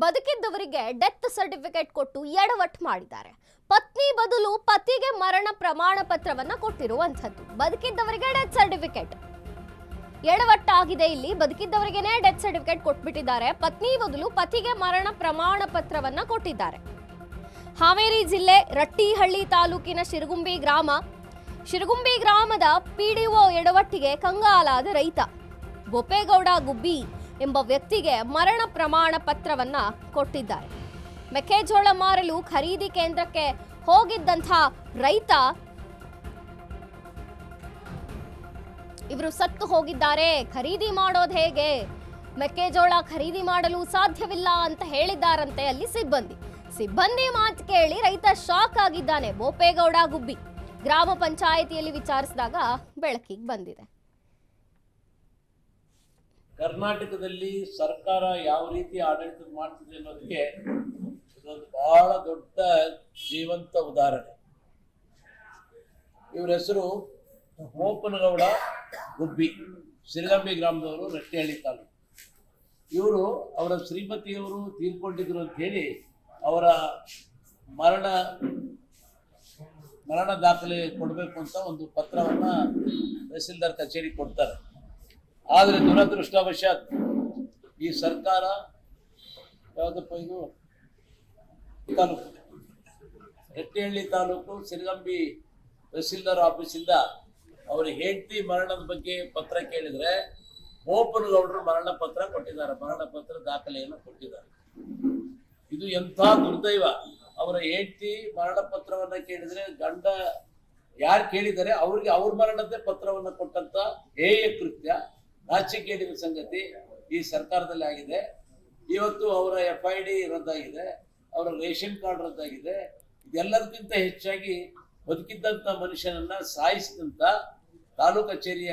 ಬದುಕಿದ್ದವರಿಗೆ death certificate ಕೊಟ್ಟು ಎಡವಟ್ಟು ಮಾಡಿದ್ದಾರೆ. ಪತ್ನಿ ಬದಲು ಪತಿಗೆ ಮರಣ ಪ್ರಮಾಣ ಪತ್ರವನ್ನ ಕೊಟ್ಟಿರುವಂತದ್ದು. ಬದುಕಿದ್ದವರಿಗೆ ಡೆತ್ ಸರ್ಟಿಫಿಕೇಟ್ ಎಡವಟ್ಟಾಗಿದೆ. ಇಲ್ಲಿ ಬದುಕಿದ್ದವರಿಗೆನೇ ಡೆತ್ ಸರ್ಟಿಫಿಕೇಟ್ ಕೊಟ್ಬಿಟ್ಟಿದ್ದಾರೆ. ಪತ್ನಿ ಬದಲು ಪತಿಗೆ ಮರಣ ಪ್ರಮಾಣ ಪತ್ರವನ್ನ ಕೊಟ್ಟಿದ್ದಾರೆ. ಹಾವೇರಿ ಜಿಲ್ಲೆ ರಟ್ಟಿಹಳ್ಳಿ ತಾಲೂಕಿನ ಶಿರಗುಂಬಿ ಗ್ರಾಮದ ಪಿಡಿಒ ಎಡವಟ್ಟಿಗೆ ಕಂಗಾಲಾದ ರೈತ ಬೋಪೇಗೌಡ ಗುಬ್ಬಿ ಎಂಬ ವ್ಯಕ್ತಿಗೆ ಮರಣ ಪ್ರಮಾಣ ಪತ್ರವನ್ನ ಕೊಟ್ಟಿದ್ದಾರೆ. ಮೆಕ್ಕೆಜೋಳ ಮಾರಲು ಖರೀದಿ ಕೇಂದ್ರಕ್ಕೆ ಹೋಗಿದ್ದಂಥ ರೈತ ಇವರು ಸತ್ತು ಹೋಗಿದ್ದಾರೆ, ಖರೀದಿ ಮಾಡೋದು ಹೇಗೆ, ಮೆಕ್ಕೆಜೋಳ ಖರೀದಿ ಮಾಡಲು ಸಾಧ್ಯವಿಲ್ಲ ಅಂತ ಹೇಳಿದ್ದಾರಂತೆ ಅಲ್ಲಿ ಸಿಬ್ಬಂದಿ ಮಾತು ಕೇಳಿ ರೈತ ಶಾಕ್ ಆಗಿದ್ದಾನೆ. ಬೋಪೇಗೌಡ ಗುಬ್ಬಿ ಗ್ರಾಮ ಪಂಚಾಯಿತಿಯಲ್ಲಿ ವಿಚಾರಿಸಿದಾಗ ಬೆಳಕಿಗೆ ಬಂದಿದೆ. ಕರ್ನಾಟಕದಲ್ಲಿ ಸರ್ಕಾರ ಯಾವ ರೀತಿ ಆಡಳಿತ ಮಾಡ್ತಿದೆ ಅನ್ನೋದಕ್ಕೆ ಇದೊಂದು ಬಹಳ ದೊಡ್ಡ ಜೀವಂತ ಉದಾಹರಣೆ. ಇವರ ಹೆಸರು ಬೋಪನಗೌಡ ಗುಬ್ಬಿ, ಸಿರಗಂಬಿ ಗ್ರಾಮದವರು, ರಟ್ಟಿಹಳ್ಳಿ ತಾಲೂಕು. ಇವರು ಅವರ ಶ್ರೀಮತಿಯವರು ತೀರ್ಕೊಂಡಿದ್ರು ಅಂತ ಹೇಳಿ ಅವರ ಮರಣ ದಾಖಲೆ ಕೊಡಬೇಕು ಅಂತ ಒಂದು ಪತ್ರವನ್ನ ತಹಸೀಲ್ದಾರ್ ಕಚೇರಿ ಕೊಡ್ತಾರೆ. ಆದರೆ ದುರದೃಷ್ಟವಶಾತ್ ಈ ಸರ್ಕಾರ ಯಾವುದಪ್ಪ ಇದು ತಾಲೂಕು ರಟ್ಟಿಹಳ್ಳಿ ತಾಲೂಕು ಸಿರಗಂಬಿ ತಹಸೀಲ್ದಾರ್ ಆಫೀಸಿಂದ ಅವರ ಹೆಂಡತಿ ಮರಣದ ಬಗ್ಗೆ ಪತ್ರ ಕೇಳಿದ್ರೆ ಬೋಪನಗೌಡರು ಮರಣ ಪತ್ರ ಕೊಟ್ಟಿದ್ದಾರೆ, ಮರಣ ಪತ್ರ ದಾಖಲೆಯನ್ನು ಕೊಟ್ಟಿದ್ದಾರೆ. ಇದು ಎಂಥ ದುರ್ದೈವ. ಅವರ ಹೆಂಡತಿ ಮರಣ ಪತ್ರವನ್ನ ಕೇಳಿದ್ರೆ ಗಂಡ ಯಾರು ಕೇಳಿದರೆ ಅವ್ರಿಗೆ ಅವ್ರ ಮರಣದ ಪತ್ರವನ್ನ ಕೊಟ್ಟಂತ ಹೇಯ ಕೃತ್ಯ, ನಾಚಿಕೆಗೇಡಿನ ಸಂಗತಿ ಈ ಸರ್ಕಾರದಲ್ಲಿ ಆಗಿದೆ. ಇವತ್ತು ಅವರ FID ರದ್ದಾಗಿದೆ, ಅವರ ರೇಷನ್ ಕಾರ್ಡ್ ರದ್ದಾಗಿದೆ. ಇದೆಲ್ಲದಕ್ಕಿಂತ ಹೆಚ್ಚಾಗಿ ಬದುಕಿದ್ದಂತ ಮನುಷ್ಯನನ್ನ ಸಾಯಿಸಿದಂತ ತಾಲೂಕು ಕಚೇರಿಯ